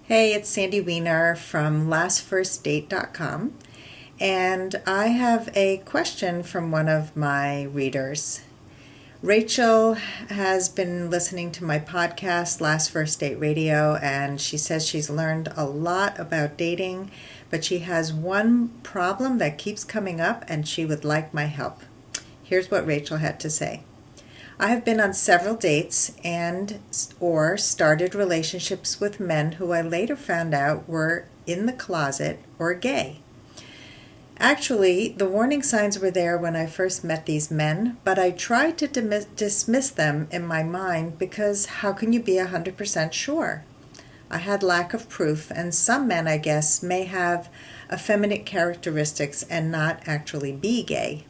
Hey, it's Sandy Weiner from lastfirstdate.com, and I have a question from one of my readers. Rachel has been listening to my podcast, Last First Date Radio, and she says she's learned a lot about dating, but she has one problem that keeps coming up and she would like my help. Here's what Rachel had to say. I have been on several dates and/or started relationships with men who I later found out were in the closet or gay. Actually, the warning signs were there when I first met these men, but I tried to dismiss them in my mind because how can you be 100% sure? I had lack of proof, and some men, I guess, may have effeminate characteristics and not actually be gay.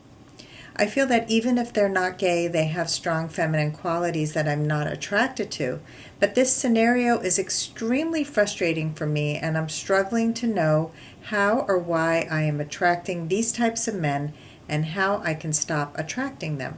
I feel that even if they're not gay, they have strong feminine qualities that I'm not attracted to. But this scenario is extremely frustrating for me, and I'm struggling to know how or why I am attracting these types of men and how I can stop attracting them.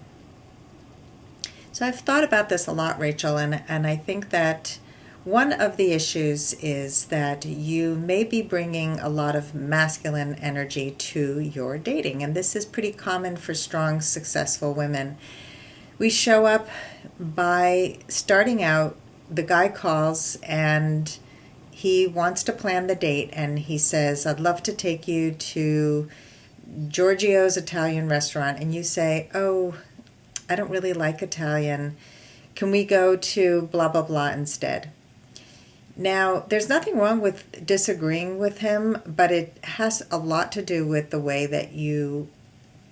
So I've thought about this a lot, Rachel, and I think that one of the issues is that you may be bringing a lot of masculine energy to your dating, and this is pretty common for strong, successful women. We show up by starting out, the guy calls and he wants to plan the date, and he says, I'd love to take you to Giorgio's Italian restaurant, and you say, oh, I don't really like Italian. Can we go to blah, blah, blah instead? Now, there's nothing wrong with disagreeing with him, but it has a lot to do with the way that you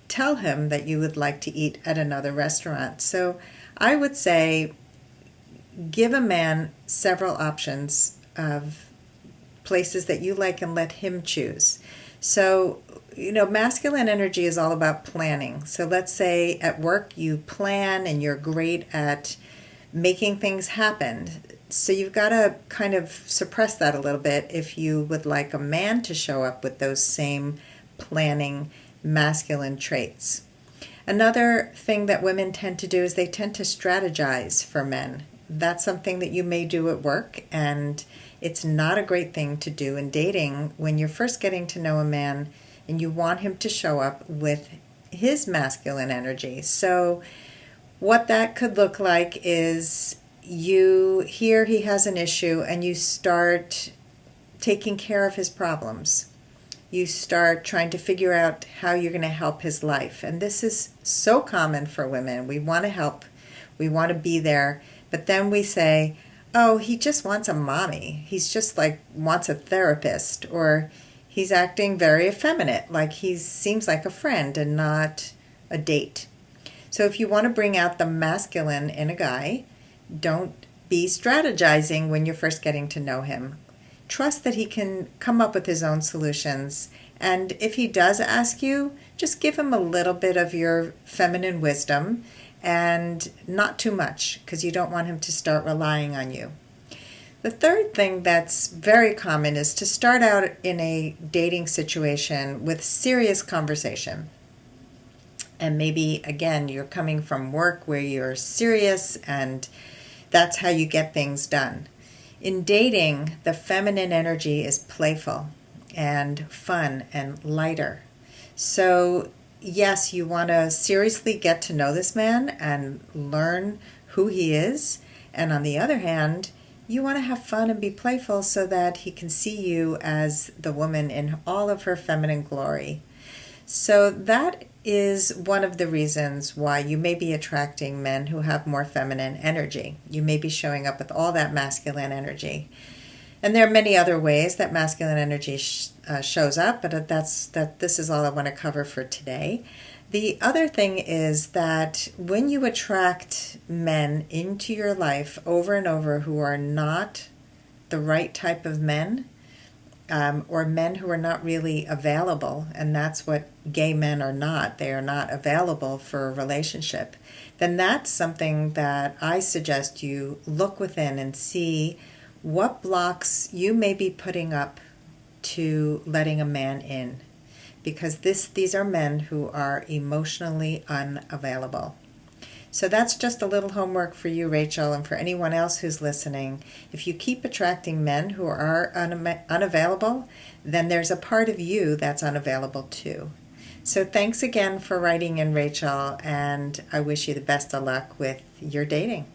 tell him that you would like to eat at another restaurant. So I would say give a man several options of places that you like and let him choose. So, masculine energy is all about planning. So let's say at work you plan and you're great at making things happen. So you've got to kind of suppress that a little bit if you would like a man to show up with those same planning masculine traits. Another thing that women tend to do is they tend to strategize for men. That's something that you may do at work, and it's not a great thing to do in dating when you're first getting to know a man and you want him to show up with his masculine energy. So what that could look like is you hear he has an issue and you start taking care of his problems. You start trying to figure out how you're going to help his life. And this is so common for women. We want to help. We want to be there. But then we say, oh, he just wants a mommy. He's just wants a therapist. Or he's acting very effeminate, like he seems like a friend and not a date. So if you want to bring out the masculine in a guy, don't be strategizing when you're first getting to know him. Trust that he can come up with his own solutions. And if he does ask you, just give him a little bit of your feminine wisdom and not too much, because you don't want him to start relying on you. The third thing that's very common is to start out in a dating situation with serious conversation. And maybe, again, you're coming from work where you're serious and that's how you get things done. In dating, the feminine energy is playful and fun and lighter. So, yes, you want to seriously get to know this man and learn who he is. And on the other hand, you want to have fun and be playful so that he can see you as the woman in all of her feminine glory. So that is one of the reasons why you may be attracting men who have more feminine energy. You may be showing up with all that masculine energy. And there are many other ways that masculine energy shows up, but this is all I want to cover for today. The other thing is that when you attract men into your life over and over who are not the right type of men, or men who are not really available, and that's what gay men are not. They are not available for a relationship. Then that's something that I suggest you look within and see what blocks you may be putting up to letting a man in. Because these are men who are emotionally unavailable. So that's just a little homework for you, Rachel, and for anyone else who's listening. If you keep attracting men who are unavailable, then there's a part of you that's unavailable too. So thanks again for writing in, Rachel, and I wish you the best of luck with your dating.